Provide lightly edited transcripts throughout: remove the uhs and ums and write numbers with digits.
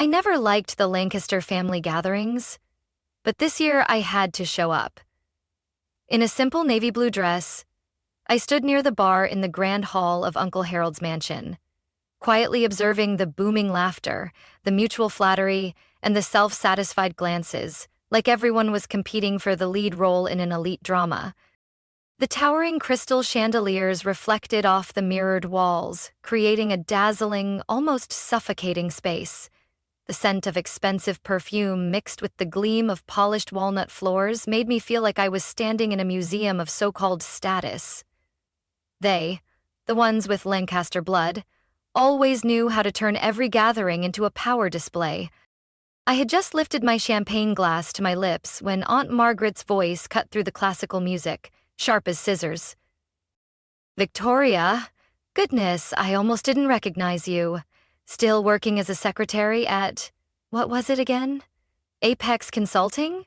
I never liked the Lancaster family gatherings, but this year I had to show up. In a simple navy blue dress, I stood near the bar in the grand hall of Uncle Harold's mansion, quietly observing the booming laughter, the mutual flattery, and the self-satisfied glances, like everyone was competing for the lead role in an elite drama. The towering crystal chandeliers reflected off the mirrored walls, creating a dazzling, almost suffocating space. The scent of expensive perfume mixed with the gleam of polished walnut floors made me feel like I was standing in a museum of so-called status. They, the ones with Lancaster blood, always knew how to turn every gathering into a power display. I had just lifted my champagne glass to my lips when Aunt Margaret's voice cut through the classical music, sharp as scissors. "Victoria, goodness, I almost didn't recognize you. Still working as a secretary at, what was it again? Apex Consulting?"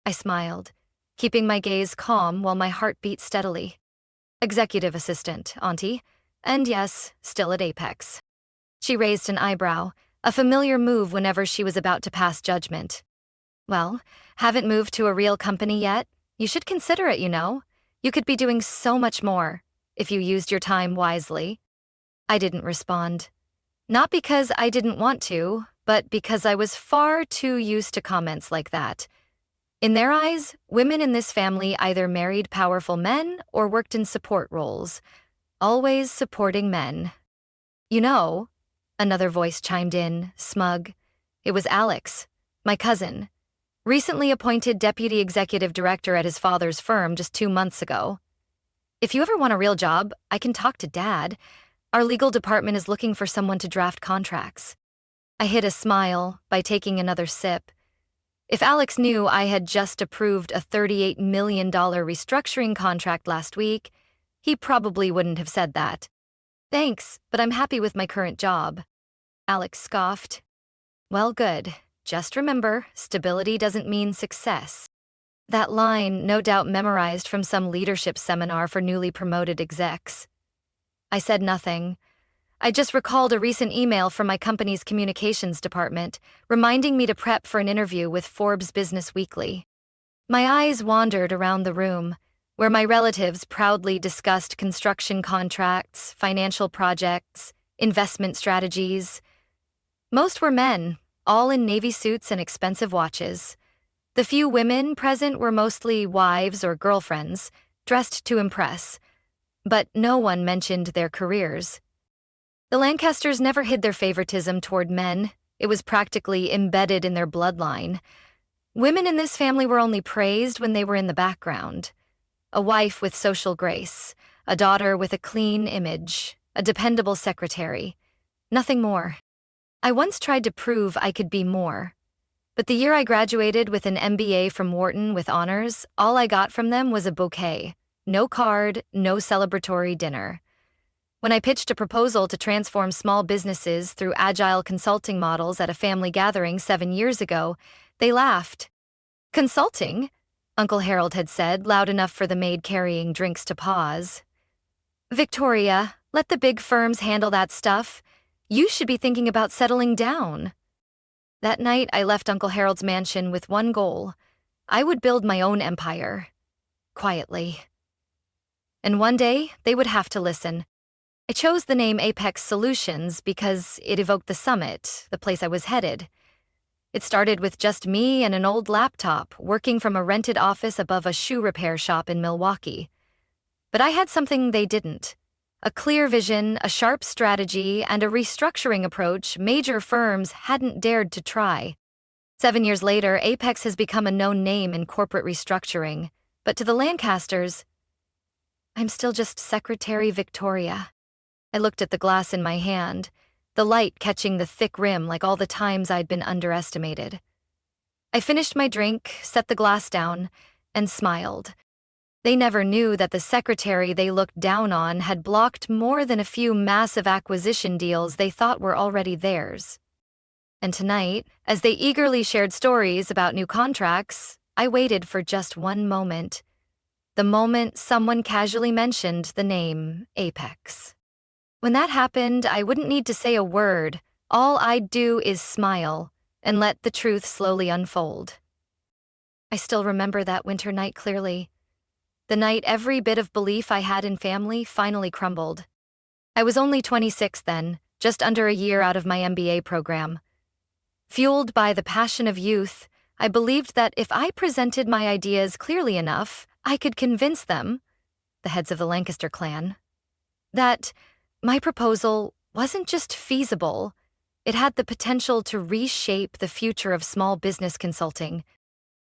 I smiled, keeping my gaze calm while my heart beat steadily. "Executive assistant, Auntie. And yes, still at Apex." She raised an eyebrow, a familiar move whenever she was about to pass judgment. "Well, haven't moved to a real company yet? You should consider it, you know. You could be doing so much more, if you used your time wisely." I didn't respond. Not because I didn't want to, but because I was far too used to comments like that. In their eyes, women in this family either married powerful men or worked in support roles. Always supporting men. "You know," another voice chimed in, smug. It was Alex, my cousin, recently appointed deputy executive director at his father's firm just 2 months ago. "If you ever want a real job, I can talk to Dad. Our legal department is looking for someone to draft contracts." I hid a smile by taking another sip. If Alex knew I had just approved a $38 million restructuring contract last week, he probably wouldn't have said that. "Thanks, but I'm happy with my current job." Alex scoffed. "Well, good. Just remember, stability doesn't mean success." That line, no doubt memorized from some leadership seminar for newly promoted execs. I said nothing. I just recalled a recent email from my company's communications department, reminding me to prep for an interview with Forbes Business Weekly. My eyes wandered around the room, where my relatives proudly discussed construction contracts, financial projects, investment strategies. Most were men, all in navy suits and expensive watches. The few women present were mostly wives or girlfriends, dressed to impress. But no one mentioned their careers. The Lancasters never hid their favoritism toward men. It was practically embedded in their bloodline. Women in this family were only praised when they were in the background. A wife with social grace, a daughter with a clean image, a dependable secretary. Nothing more. I once tried to prove I could be more. But the year I graduated with an MBA from Wharton with honors, all I got from them was a bouquet. No card, no celebratory dinner. When I pitched a proposal to transform small businesses through agile consulting models at a family gathering 7 years ago, they laughed. "Consulting?" Uncle Harold had said, loud enough for the maid carrying drinks to pause. "Victoria, let the big firms handle that stuff. You should be thinking about settling down." That night, I left Uncle Harold's mansion with one goal. I would build my own empire. Quietly. And one day, they would have to listen. I chose the name Apex Solutions because it evoked the summit, the place I was headed. It started with just me and an old laptop, working from a rented office above a shoe repair shop in Milwaukee. But I had something they didn't. A clear vision, a sharp strategy, and a restructuring approach major firms hadn't dared to try. 7 years later, Apex has become a known name in corporate restructuring. But to the Lancasters, I'm still just Secretary Victoria. I looked at the glass in my hand, the light catching the thick rim like all the times I'd been underestimated. I finished my drink, set the glass down, and smiled. They never knew that the secretary they looked down on had blocked more than a few massive acquisition deals they thought were already theirs. And tonight, as they eagerly shared stories about new contracts, I waited for just one moment. The moment someone casually mentioned the name Apex. When that happened, I wouldn't need to say a word. All I'd do is smile and let the truth slowly unfold. I still remember that winter night clearly. The night every bit of belief I had in family finally crumbled. I was only 26 then, just under a year out of my MBA program. Fueled by the passion of youth, I believed that if I presented my ideas clearly enough, I could convince them, the heads of the Lancaster clan, that my proposal wasn't just feasible, it had the potential to reshape the future of small business consulting.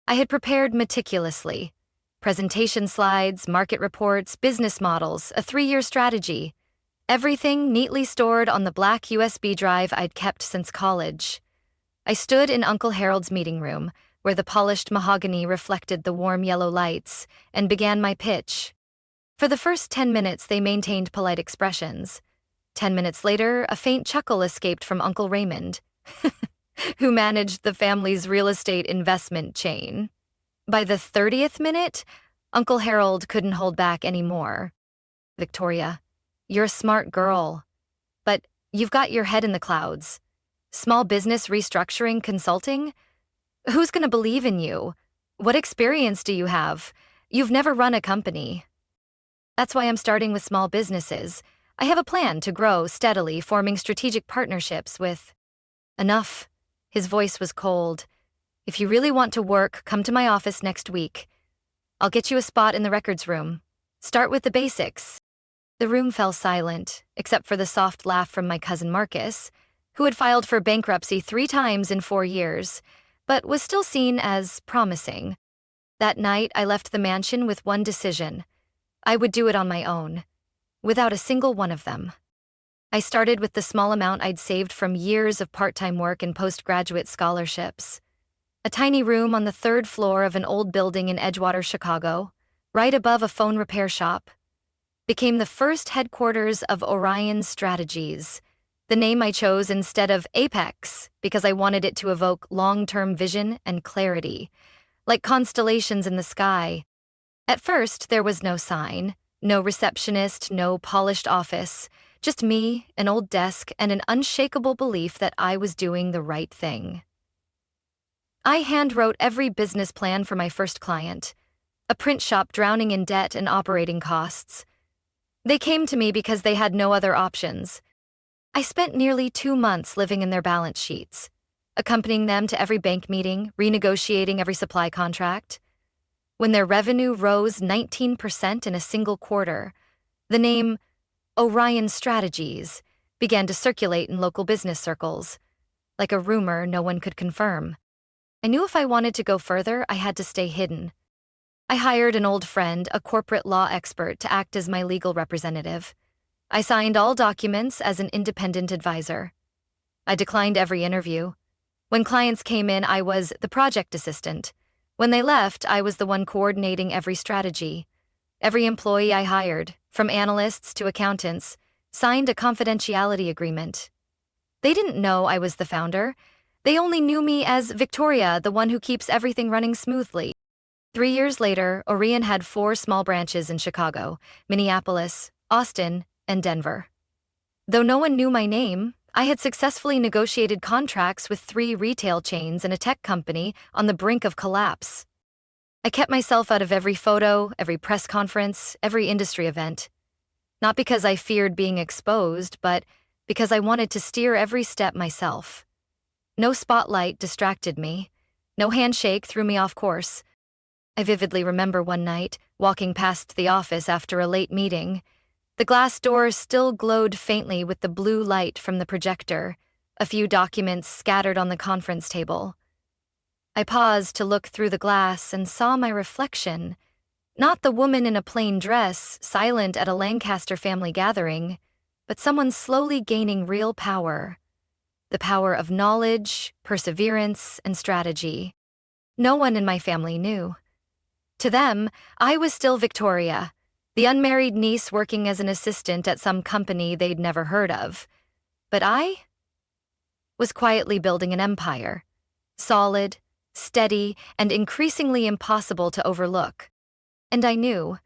I had prepared meticulously. Presentation slides, market reports, business models, a 3-year strategy. Everything neatly stored on the black USB drive I'd kept since college. I stood in Uncle Harold's meeting room, where the polished mahogany reflected the warm yellow lights, and began my pitch. For the first 10 minutes, they maintained polite expressions. 10 minutes later, a faint chuckle escaped from Uncle Raymond, who managed the family's real estate investment chain. By the 30th minute, Uncle Harold couldn't hold back anymore. "Victoria, you're a smart girl, but you've got your head in the clouds. Small business restructuring consulting? Who's gonna believe in you? What experience do you have? You've never run a company." "That's why I'm starting with small businesses. I have a plan to grow steadily, forming strategic partnerships with—" "Enough." His voice was cold. "If you really want to work, come to my office next week. I'll get you a spot in the records room. Start with the basics." The room fell silent, except for the soft laugh from my cousin Marcus, who had filed for bankruptcy 3 times in 4 years, but was still seen as promising. That night, I left the mansion with one decision. I would do it on my own, without a single one of them. I started with the small amount I'd saved from years of part-time work and postgraduate scholarships. A tiny room on the 3rd floor of an old building in Edgewater, Chicago, right above a phone repair shop, became the first headquarters of Orion Strategies, the name I chose instead of Apex because I wanted it to evoke long-term vision and clarity, like constellations in the sky. At first, there was no sign, no receptionist, no polished office, just me, an old desk, and an unshakable belief that I was doing the right thing. I handwrote every business plan for my first client, a print shop drowning in debt and operating costs. They came to me because they had no other options. I spent nearly 2 months living in their balance sheets, accompanying them to every bank meeting, renegotiating every supply contract. When their revenue rose 19% in a single quarter, the name Orion Strategies began to circulate in local business circles, like a rumor no one could confirm. I knew if I wanted to go further, I had to stay hidden. I hired an old friend, a corporate law expert, to act as my legal representative. I signed all documents as an independent advisor. I declined every interview. When clients came in, I was the project assistant. When they left, I was the one coordinating every strategy. Every employee I hired, from analysts to accountants, signed a confidentiality agreement. They didn't know I was the founder. They only knew me as Victoria, the one who keeps everything running smoothly. 3 years later, Orion had 4 small branches in Chicago, Minneapolis, Austin, and Denver. Though no one knew my name, I had successfully negotiated contracts with 3 retail chains and a tech company on the brink of collapse. I kept myself out of every photo, every press conference, every industry event. Not because I feared being exposed, but because I wanted to steer every step myself. No spotlight distracted me. No handshake threw me off course. I vividly remember one night, walking past the office after a late meeting. The glass door still glowed faintly with the blue light from the projector, a few documents scattered on the conference table. I paused to look through the glass and saw my reflection, not the woman in a plain dress, silent at a Lancaster family gathering, but someone slowly gaining real power. The power of knowledge, perseverance, and strategy. No one in my family knew. To them, I was still Victoria, the unmarried niece working as an assistant at some company they'd never heard of. But I was quietly building an empire, solid, steady, and increasingly impossible to overlook. And I knew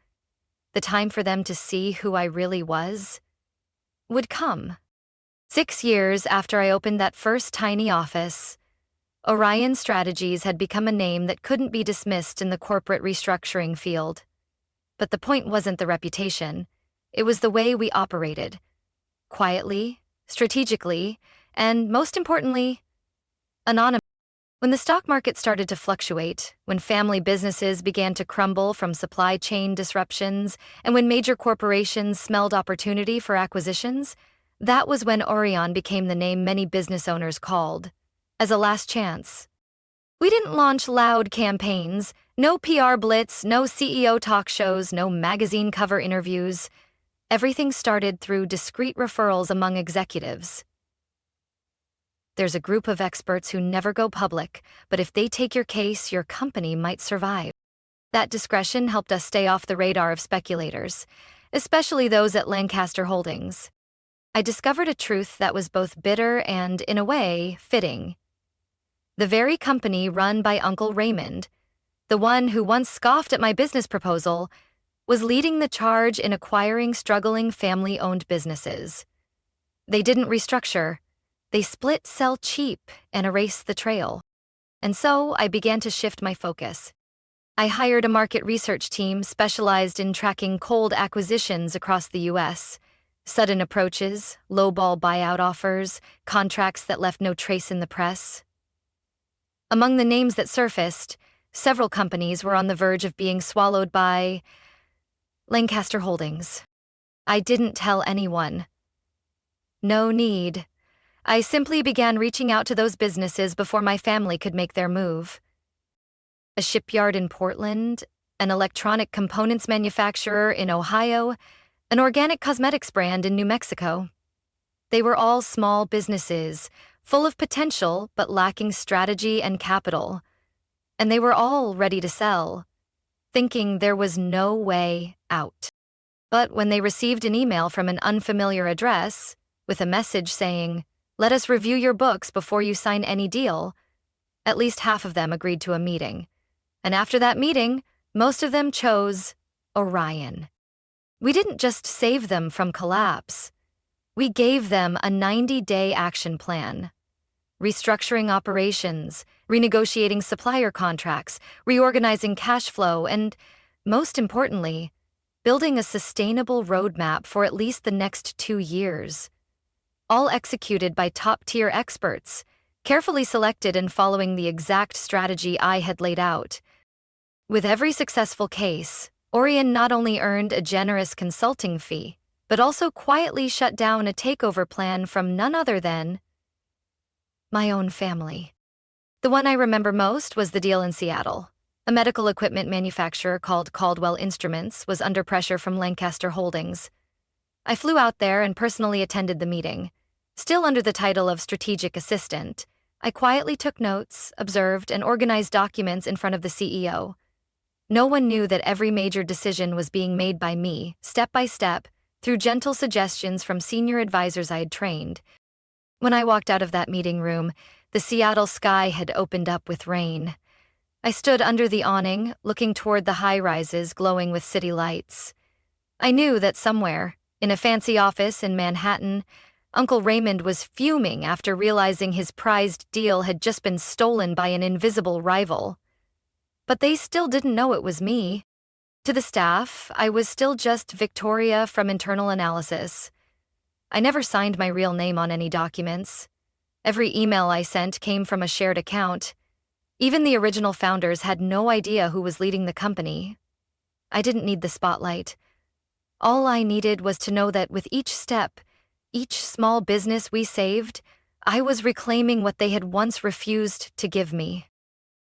the time for them to see who I really was would come. 6 years after I opened that first tiny office, Orion Strategies had become a name that couldn't be dismissed in the corporate restructuring field. But the point wasn't the reputation, it was the way we operated. Quietly, strategically, and most importantly, anonymous. When the stock market started to fluctuate, when family businesses began to crumble from supply chain disruptions, and when major corporations smelled opportunity for acquisitions, that was when Orion became the name many business owners called as a last chance. We didn't launch loud campaigns, no PR blitz, no CEO talk shows, no magazine cover interviews. Everything started through discreet referrals among executives. There's a group of experts who never go public, but if they take your case, your company might survive. That discretion helped us stay off the radar of speculators, especially those at Lancaster Holdings. I discovered a truth that was both bitter and, in a way, fitting. The very company run by Uncle Raymond, the one who once scoffed at my business proposal, was leading the charge in acquiring struggling family-owned businesses. They didn't restructure. They split, sell cheap, and erase the trail. And so I began to shift my focus. I hired a market research team specialized in tracking cold acquisitions across the U.S., sudden approaches, lowball buyout offers, contracts that left no trace in the press. Among the names that surfaced, several companies were on the verge of being swallowed by Lancaster Holdings. I didn't tell anyone. No need. I simply began reaching out to those businesses before my family could make their move. A shipyard in Portland, an electronic components manufacturer in Ohio, an organic cosmetics brand in New Mexico. They were all small businesses, full of potential but lacking strategy and capital. And they were all ready to sell, thinking there was no way out. But when they received an email from an unfamiliar address, with a message saying, "Let us review your books before you sign any deal," at least half of them agreed to a meeting. And after that meeting, most of them chose Orion. We didn't just save them from collapse. We gave them a 90-day action plan. Restructuring operations, renegotiating supplier contracts, reorganizing cash flow, and, most importantly, building a sustainable roadmap for at least the next 2 years. All executed by top-tier experts, carefully selected and following the exact strategy I had laid out. With every successful case, Orion not only earned a generous consulting fee, but also quietly shut down a takeover plan from none other than my own family. The one I remember most was the deal in Seattle. A medical equipment manufacturer called Caldwell Instruments was under pressure from Lancaster Holdings. I flew out there and personally attended the meeting. Still under the title of strategic assistant, I quietly took notes, observed, and organized documents in front of the CEO. No one knew that every major decision was being made by me, step by step, through gentle suggestions from senior advisors I had trained. When I walked out of that meeting room, the Seattle sky had opened up with rain. I stood under the awning, looking toward the high-rises glowing with city lights. I knew that somewhere, in a fancy office in Manhattan, Uncle Raymond was fuming after realizing his prized deal had just been stolen by an invisible rival. But they still didn't know it was me. To the staff, I was still just Victoria from internal analysis. I never signed my real name on any documents. Every email I sent came from a shared account. Even the original founders had no idea who was leading the company. I didn't need the spotlight. All I needed was to know that with each step, each small business we saved, I was reclaiming what they had once refused to give me.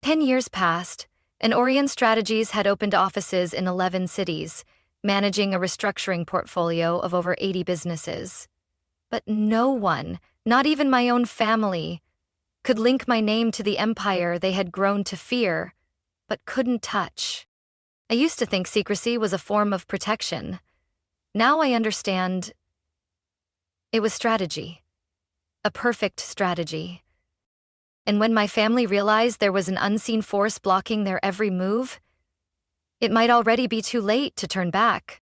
10 years passed, and Orion Strategies had opened offices in 11 cities, managing a restructuring portfolio of over 80 businesses. But no one, not even my own family, could link my name to the empire they had grown to fear, but couldn't touch. I used to think secrecy was a form of protection. Now I understand it was strategy. A perfect strategy. And when my family realized there was an unseen force blocking their every move, it might already be too late to turn back.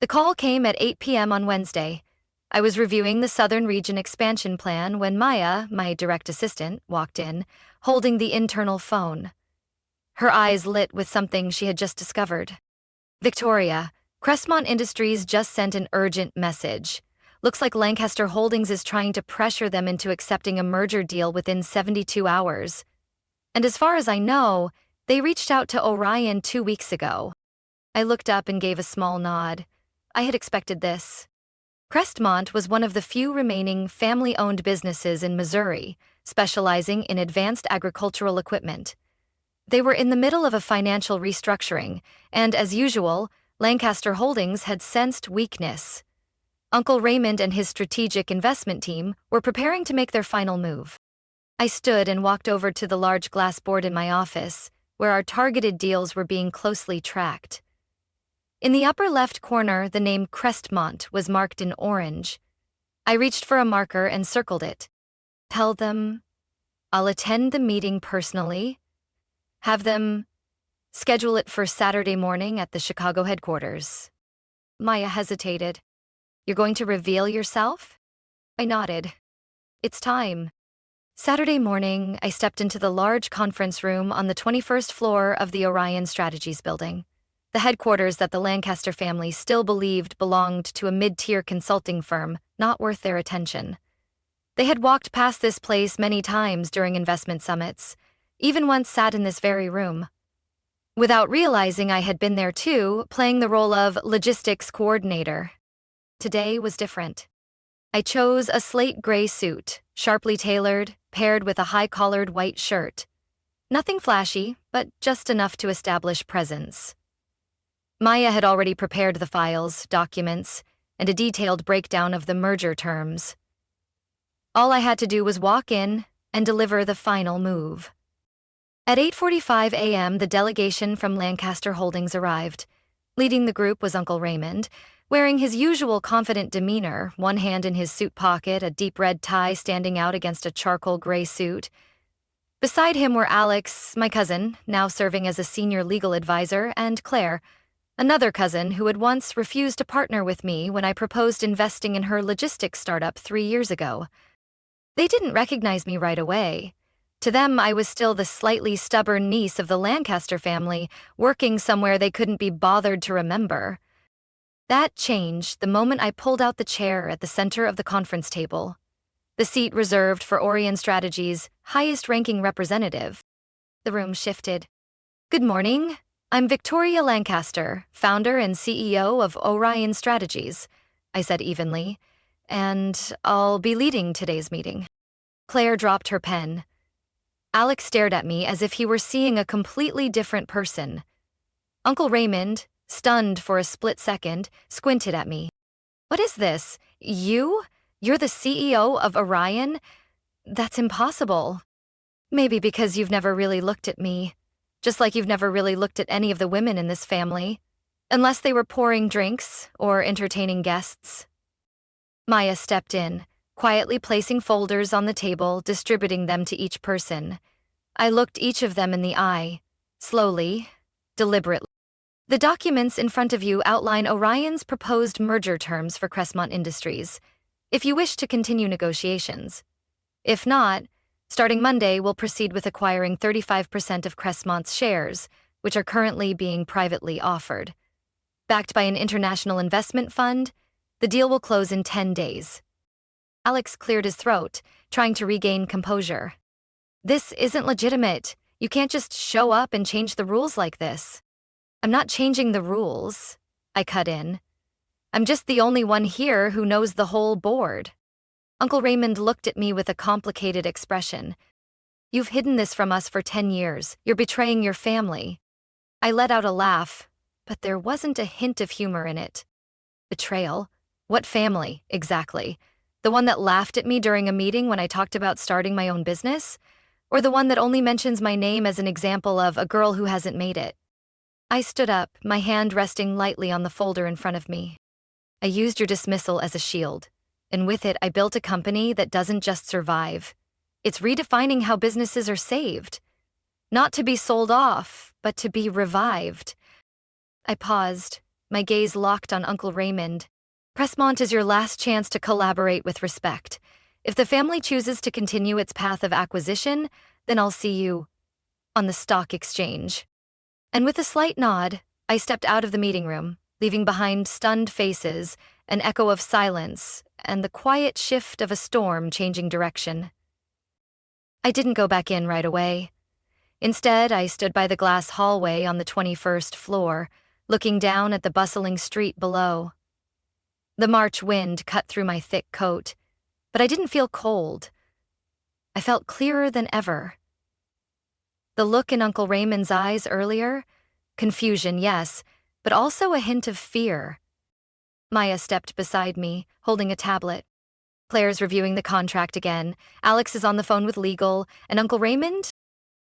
The call came at 8 p.m. on Wednesday. I was reviewing the Southern Region expansion plan when Maya, my direct assistant, walked in, holding the internal phone. Her eyes lit with something she had just discovered. Victoria, Crestmont Industries just sent an urgent message. Looks like Lancaster Holdings is trying to pressure them into accepting a merger deal within 72 hours. And as far as I know, they reached out to Orion 2 weeks ago. I looked up and gave a small nod. I had expected this. Crestmont was one of the few remaining family-owned businesses in Missouri, specializing in advanced agricultural equipment. They were in the middle of a financial restructuring, and as usual, Lancaster Holdings had sensed weakness. Uncle Raymond and his strategic investment team were preparing to make their final move. I stood and walked over to the large glass board in my office, where our targeted deals were being closely tracked. In the upper left corner, the name Crestmont was marked in orange. I reached for a marker and circled it. Tell them I'll attend the meeting personally. Have them schedule it for Saturday morning at the Chicago headquarters. Maya hesitated. You're going to reveal yourself? I nodded. It's time. Saturday morning, I stepped into the large conference room on the 21st floor of the Orion Strategies building, the headquarters that the Lancaster family still believed belonged to a mid-tier consulting firm not worth their attention. They had walked past this place many times during investment summits, even once sat in this very room. Without realizing I had been there too, playing the role of logistics coordinator. Today was different. I chose a slate gray suit, sharply tailored, paired with a high-collared white shirt. Nothing flashy, but just enough to establish presence. Maya had already prepared the files, documents, and a detailed breakdown of the merger terms. All I had to do was walk in and deliver the final move. At 8:45 a.m., the delegation from Lancaster Holdings arrived. Leading the group was Uncle Raymond, wearing his usual confident demeanor, one hand in his suit pocket, a deep red tie standing out against a charcoal gray suit. Beside him were Alex, my cousin, now serving as a senior legal advisor, and Claire, another cousin who had once refused to partner with me when I proposed investing in her logistics startup 3 years ago. They didn't recognize me right away. To them, I was still the slightly stubborn niece of the Lancaster family, working somewhere they couldn't be bothered to remember. That changed the moment I pulled out the chair at the center of the conference table, the seat reserved for Orion Strategies' highest-ranking representative. The room shifted. Good morning. I'm Victoria Lancaster, founder and CEO of Orion Strategies, I said evenly, and I'll be leading today's meeting. Claire dropped her pen. Alex stared at me as if he were seeing a completely different person. Uncle Raymond, stunned for a split second, squinted at me. What is this? You? You're the CEO of Orion? That's impossible. Maybe because you've never really looked at me. Just like you've never really looked at any of the women in this family. Unless they were pouring drinks or entertaining guests. Maya stepped in, quietly placing folders on the table, distributing them to each person. I looked each of them in the eye, slowly, deliberately. The documents in front of you outline Orion's proposed merger terms for Crestmont Industries, if you wish to continue negotiations. If not, starting Monday, we'll proceed with acquiring 35% of Crestmont's shares, which are currently being privately offered. Backed by an international investment fund, the deal will close in 10 days. Alex cleared his throat, trying to regain composure. This isn't legitimate. You can't just show up and change the rules like this. I'm not changing the rules, I cut in. I'm just the only one here who knows the whole board. Uncle Raymond looked at me with a complicated expression. You've hidden this from us for 10 years. You're betraying your family. I let out a laugh, but there wasn't a hint of humor in it. Betrayal? What family, exactly? The one that laughed at me during a meeting when I talked about starting my own business? Or the one that only mentions my name as an example of a girl who hasn't made it? I stood up, my hand resting lightly on the folder in front of me. I used your dismissal as a shield, and with it I built a company that doesn't just survive. It's redefining how businesses are saved. Not to be sold off, but to be revived. I paused, my gaze locked on Uncle Raymond. Crestmont is your last chance to collaborate with respect. If the family chooses to continue its path of acquisition, then I'll see you on the stock exchange. And with a slight nod, I stepped out of the meeting room, leaving behind stunned faces, an echo of silence, and the quiet shift of a storm changing direction. I didn't go back in right away. Instead, I stood by the glass hallway on the 21st floor, looking down at the bustling street below. The March wind cut through my thick coat, but I didn't feel cold. I felt clearer than ever. The look in Uncle Raymond's eyes earlier, confusion, yes, but also a hint of fear. Maya stepped beside me, holding a tablet. Claire's reviewing the contract again, Alex is on the phone with legal, and Uncle Raymond?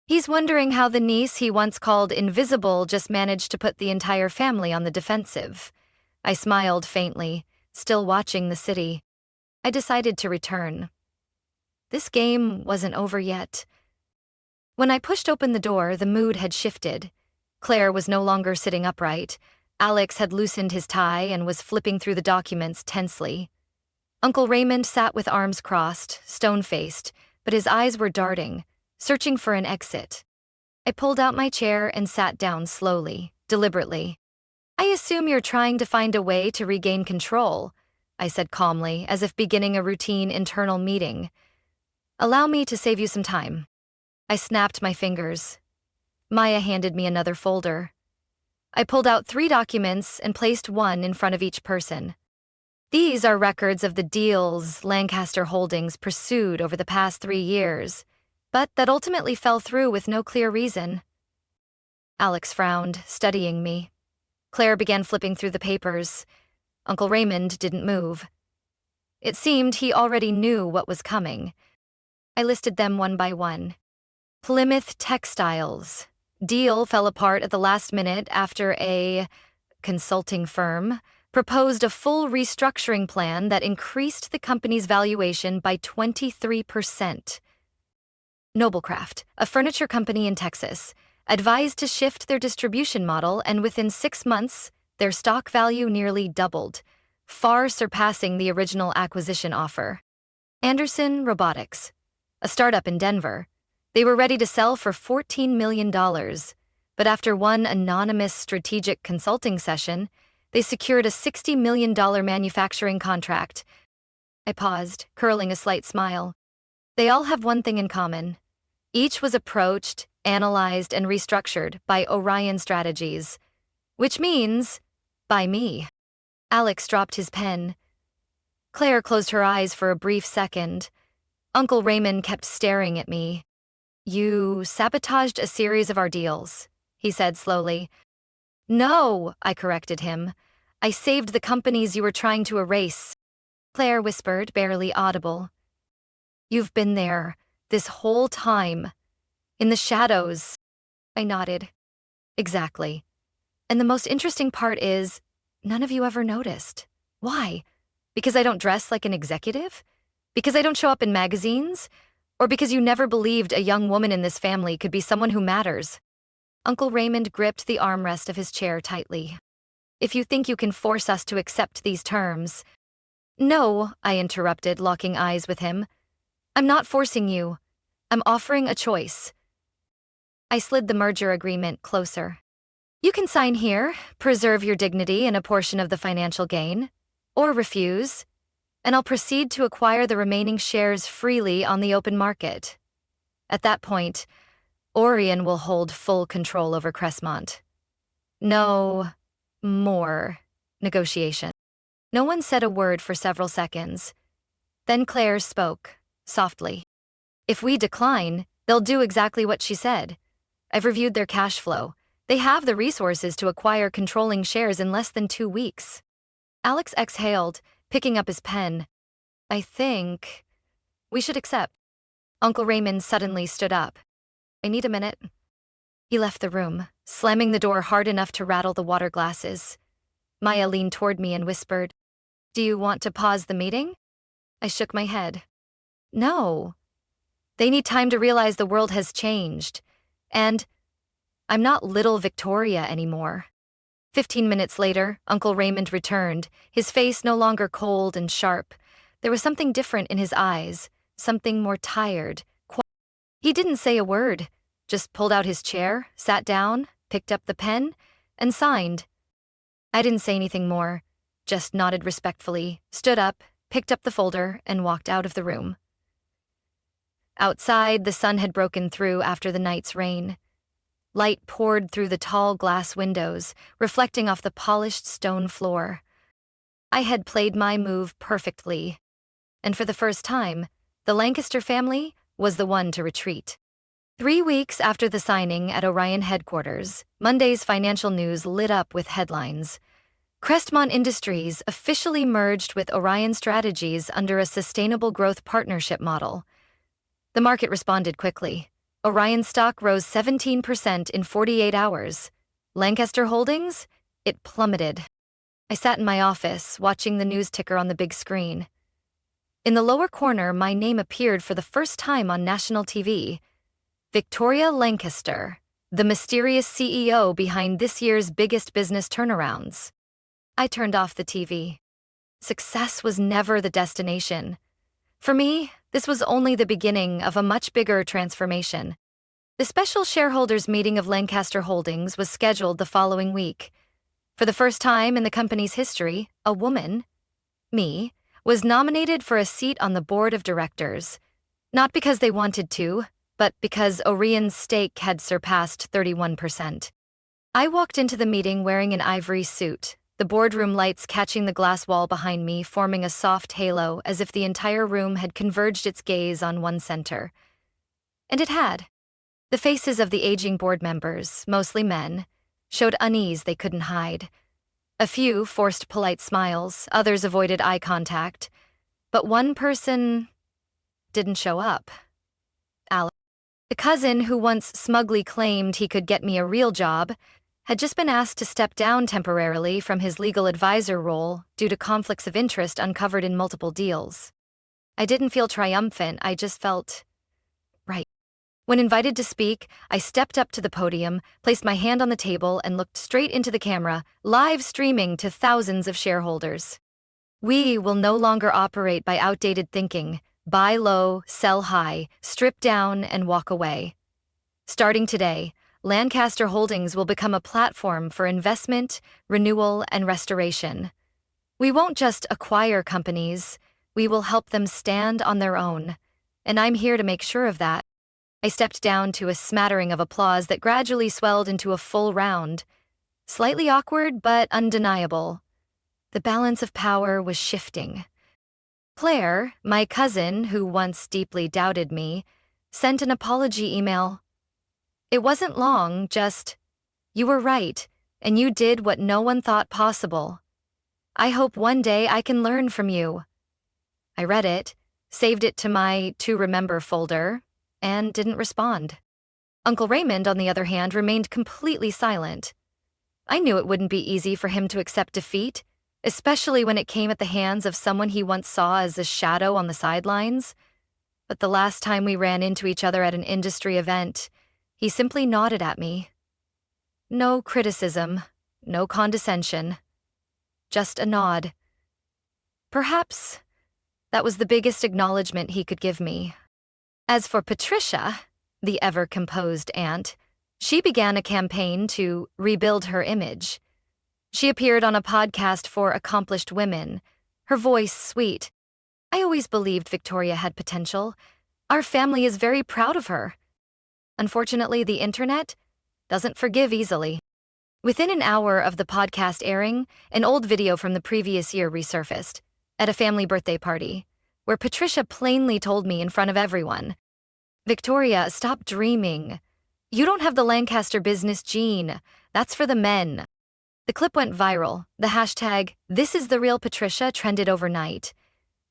He's wondering how the niece he once called invisible just managed to put the entire family on the defensive. I smiled faintly, still watching the city. I decided to return. This game wasn't over yet. When I pushed open the door, the mood had shifted. Claire was no longer sitting upright. Alex had loosened his tie and was flipping through the documents tensely. Uncle Raymond sat with arms crossed, stone-faced, but his eyes were darting, searching for an exit. I pulled out my chair and sat down slowly, deliberately. I assume you're trying to find a way to regain control, I said calmly, as if beginning a routine internal meeting. Allow me to save you some time. I snapped my fingers. Maya handed me another folder. I pulled out 3 documents and placed one in front of each person. These are records of the deals Lancaster Holdings pursued over the past 3 years, but that ultimately fell through with no clear reason. Alex frowned, studying me. Claire began flipping through the papers. Uncle Raymond didn't move. It seemed he already knew what was coming. I listed them one by one. Plymouth Textiles. Deal fell apart at the last minute after a consulting firm proposed a full restructuring plan that increased the company's valuation by 23%. Noblecraft, a furniture company in Texas, advised to shift their distribution model, and within 6 months, their stock value nearly doubled, far surpassing the original acquisition offer. Anderson Robotics, a startup in Denver. They were ready to sell for $14 million, but after one anonymous strategic consulting session, they secured a $60 million manufacturing contract. I paused, curling a slight smile. They all have one thing in common. Each was approached, analyzed, and restructured by Orion Strategies, which means by me. Alex dropped his pen. Claire closed her eyes for a brief second. Uncle Raymond kept staring at me. You sabotaged a series of our deals, he said slowly. No, I corrected him. I saved the companies you were trying to erase. Claire whispered, barely audible. You've been there, this whole time. In the shadows. I nodded. Exactly. And the most interesting part is, none of you ever noticed. Why? Because I don't dress like an executive? Because I don't show up in magazines? Or because you never believed a young woman in this family could be someone who matters? Uncle Raymond gripped the armrest of his chair tightly. If you think you can force us to accept these terms— No, I interrupted, locking eyes with him. I'm not forcing you. I'm offering a choice. I slid the merger agreement closer. You can sign here, preserve your dignity and a portion of the financial gain, or refuse, and I'll proceed to acquire the remaining shares freely on the open market. At that point, Orion will hold full control over Crestmont. No more negotiation. No one said a word for several seconds. Then Claire spoke, softly. If we decline, they'll do exactly what she said. I've reviewed their cash flow. They have the resources to acquire controlling shares in less than 2 weeks. Alex exhaled, picking up his pen. I think we should accept. Uncle Raymond suddenly stood up. I need a minute. He left the room, slamming the door hard enough to rattle the water glasses. Maya leaned toward me and whispered, Do you want to pause the meeting? I shook my head. No. They need time to realize the world has changed. And I'm not little Victoria anymore. 15 minutes later, Uncle Raymond returned, his face no longer cold and sharp. There was something different in his eyes, something more tired. He didn't say a word, just pulled out his chair, sat down, picked up the pen, and signed. I didn't say anything more, just nodded respectfully, stood up, picked up the folder, and walked out of the room. Outside, the sun had broken through after the night's rain. Light poured through the tall glass windows, reflecting off the polished stone floor. I had played my move perfectly, and for the first time, the Lancaster family was the one to retreat. 3 weeks after the signing at Orion headquarters, Monday's financial news lit up with headlines. Crestmont Industries officially merged with Orion Strategies under a sustainable growth partnership model. The market responded quickly. Orion stock rose 17% in 48 hours. Lancaster Holdings? It plummeted. I sat in my office, watching the news ticker on the big screen. In the lower corner, my name appeared for the first time on national TV. Victoria Lancaster, the mysterious CEO behind this year's biggest business turnarounds. I turned off the TV. Success was never the destination. For me, this was only the beginning of a much bigger transformation. The special shareholders meeting of Lancaster Holdings was scheduled the following week. For the first time in the company's history, a woman, me, was nominated for a seat on the board of directors. Not because they wanted to, but because Orion's stake had surpassed 31%. I walked into the meeting wearing an ivory suit, the boardroom lights catching the glass wall behind me, forming a soft halo as if the entire room had converged its gaze on one center. And it had. The faces of the aging board members, mostly men, showed unease they couldn't hide. A few forced polite smiles, others avoided eye contact, but one person didn't show up. Alex, the cousin who once smugly claimed he could get me a real job, had just been asked to step down temporarily from his legal advisor role due to conflicts of interest uncovered in multiple deals. I didn't feel triumphant, I just felt right. When invited to speak, I stepped up to the podium, placed my hand on the table, and looked straight into the camera, live streaming to thousands of shareholders. We will no longer operate by outdated thinking, buy low, sell high, strip down, and walk away. Starting today, Lancaster Holdings will become a platform for investment, renewal, and restoration. We won't just acquire companies, we will help them stand on their own, and I'm here to make sure of that. I stepped down to a smattering of applause that gradually swelled into a full round. Slightly awkward, but undeniable. The balance of power was shifting. Claire, my cousin, who once deeply doubted me, sent an apology email. It wasn't long, just, "You were right, and you did what no one thought possible. I hope one day I can learn from you." I read it, saved it to my to remember folder, and didn't respond. Uncle Raymond, on the other hand, remained completely silent. I knew it wouldn't be easy for him to accept defeat, especially when it came at the hands of someone he once saw as a shadow on the sidelines. But the last time we ran into each other at an industry event, he simply nodded at me. No criticism, no condescension, just a nod. Perhaps that was the biggest acknowledgement he could give me. As for Patricia, the ever-composed aunt, she began a campaign to rebuild her image. She appeared on a podcast for accomplished women, her voice sweet. I always believed Victoria had potential. Our family is very proud of her. Unfortunately, the internet doesn't forgive easily. Within an hour of the podcast airing, an old video from the previous year resurfaced, at a family birthday party, where Patricia plainly told me in front of everyone, "Victoria, stop dreaming. You don't have the Lancaster business gene. That's for the men." The clip went viral. The hashtag, "This is the real Patricia," trended overnight.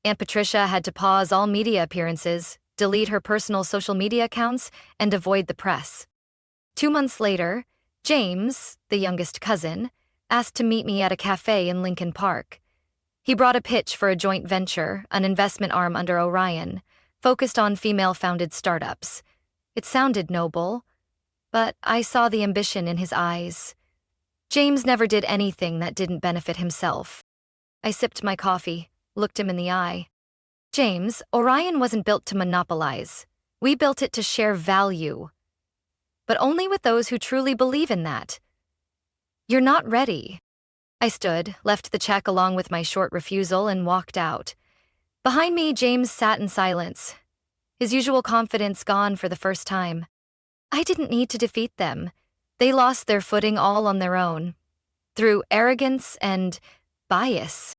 Aunt Patricia had to pause all media appearances, delete her personal social media accounts, and avoid the press. 2 months later, James, the youngest cousin, asked to meet me at a cafe in Lincoln Park. He brought a pitch for a joint venture, an investment arm under Orion, focused on female-founded startups. It sounded noble, but I saw the ambition in his eyes. James never did anything that didn't benefit himself. I sipped my coffee, looked him in the eye. James, Orion wasn't built to monopolize. We built it to share value. But only with those who truly believe in that. You're not ready. I stood, left the check along with my short refusal, and walked out. Behind me, James sat in silence, his usual confidence gone for the first time. I didn't need to defeat them. They lost their footing all on their own, through arrogance and bias.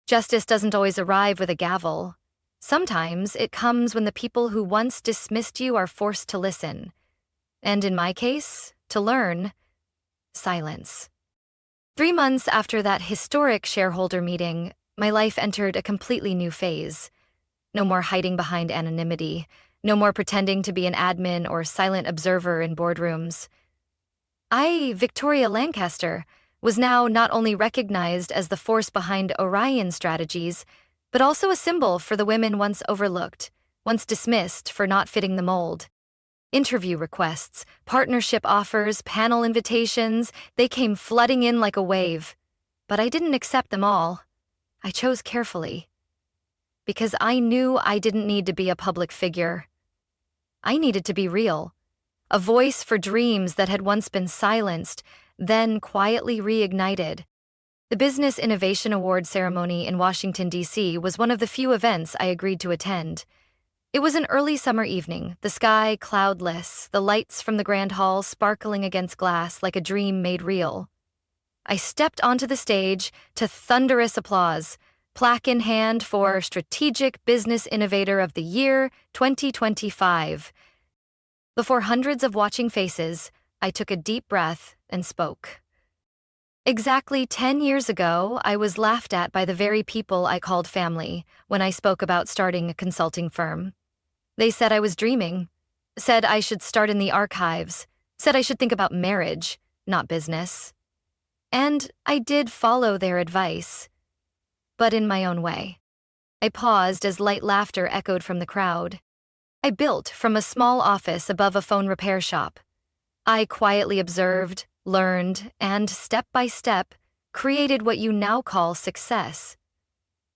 Justice doesn't always arrive with a gavel. Sometimes it comes when the people who once dismissed you are forced to listen. And in my case, to learn. Silence. 3 months after that historic shareholder meeting, my life entered a completely new phase. No more hiding behind anonymity. No more pretending to be an admin or silent observer in boardrooms. I, Victoria Lancaster, was now not only recognized as the force behind Orion strategies, but also a symbol for the women once overlooked, once dismissed for not fitting the mold. Interview requests, partnership offers, panel invitations, they came flooding in like a wave. But I didn't accept them all. I chose carefully. Because I knew I didn't need to be a public figure. I needed to be real. A voice for dreams that had once been silenced, then quietly reignited. The Business Innovation Award ceremony in Washington, D.C. was one of the few events I agreed to attend. It was an early summer evening, the sky cloudless, the lights from the grand hall sparkling against glass like a dream made real. I stepped onto the stage to thunderous applause, plaque in hand for Strategic Business Innovator of the Year 2025. Before hundreds of watching faces, I took a deep breath and spoke. Exactly 10 years ago, I was laughed at by the very people I called family when I spoke about starting a consulting firm. They said I was dreaming, said I should start in the archives, said I should think about marriage, not business. And I did follow their advice, but in my own way. I paused as light laughter echoed from the crowd. I built from a small office above a phone repair shop. I quietly observed, learned, and step by step, created what you now call success.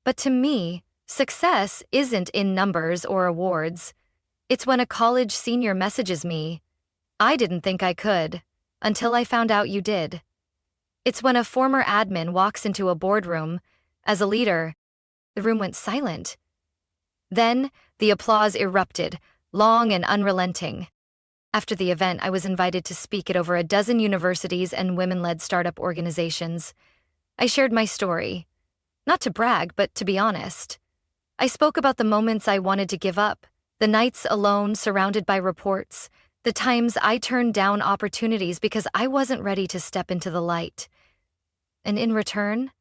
But to me, success isn't in numbers or awards. It's when a college senior messages me, "I didn't think I could, until I found out you did." It's when a former admin walks into a boardroom. As a leader, the room went silent. Then, the applause erupted, long and unrelenting. After the event, I was invited to speak at over a dozen universities and women-led startup organizations. I shared my story. Not to brag, but to be honest. I spoke about the moments I wanted to give up, the nights alone surrounded by reports, the times I turned down opportunities because I wasn't ready to step into the light. And in return,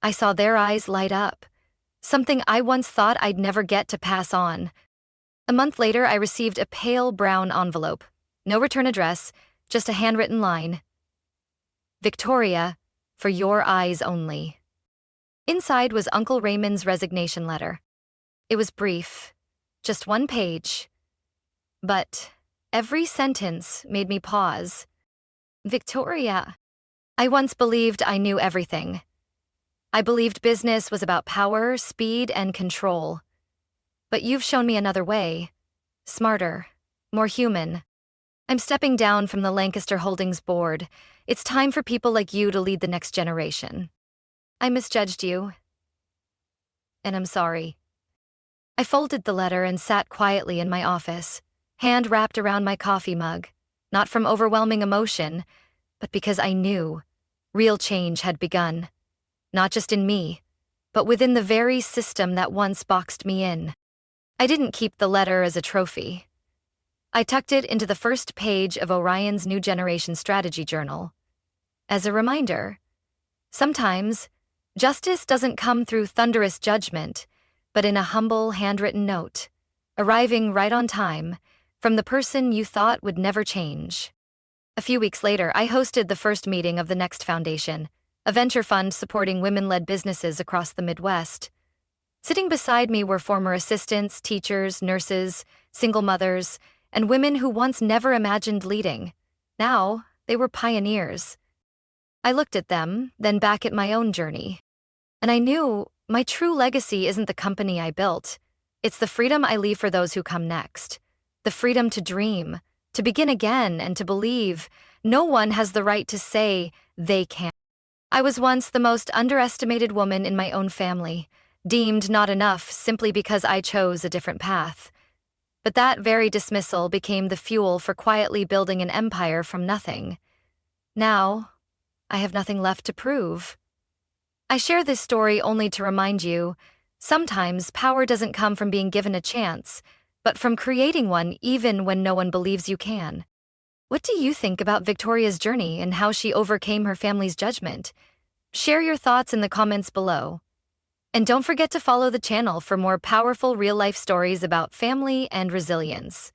I saw their eyes light up, something I once thought I'd never get to pass on. A month later, I received a pale brown envelope. No return address, just a handwritten line. "Victoria, for your eyes only." Inside was Uncle Raymond's resignation letter. It was brief, just 1 page. But every sentence made me pause. Victoria, I once believed I knew everything. I believed business was about power, speed, and control. But you've shown me another way. Smarter, more human. I'm stepping down from the Lancaster Holdings board. It's time for people like you to lead the next generation. I misjudged you, and I'm sorry. I folded the letter and sat quietly in my office, hand wrapped around my coffee mug, not from overwhelming emotion, but because I knew real change had begun, not just in me, but within the very system that once boxed me in. I didn't keep the letter as a trophy. I tucked it into the first page of Orion's New Generation Strategy Journal. As a reminder, sometimes justice doesn't come through thunderous judgment, but in a humble handwritten note, arriving right on time, from the person you thought would never change. A few weeks later, I hosted the first meeting of the Next Foundation, a venture fund supporting women-led businesses across the Midwest. Sitting beside me were former assistants, teachers, nurses, single mothers, and women who once never imagined leading. Now, they were pioneers. I looked at them, then back at my own journey. And I knew my true legacy isn't the company I built. It's the freedom I leave for those who come next. The freedom to dream, to begin again, and to believe no one has the right to say they can't. I was once the most underestimated woman in my own family, deemed not enough simply because I chose a different path. But that very dismissal became the fuel for quietly building an empire from nothing. Now, I have nothing left to prove. I share this story only to remind you, sometimes power doesn't come from being given a chance, but from creating one even when no one believes you can. What do you think about Victoria's journey and how she overcame her family's judgment? Share your thoughts in the comments below. And don't forget to follow the channel for more powerful real-life stories about family and resilience.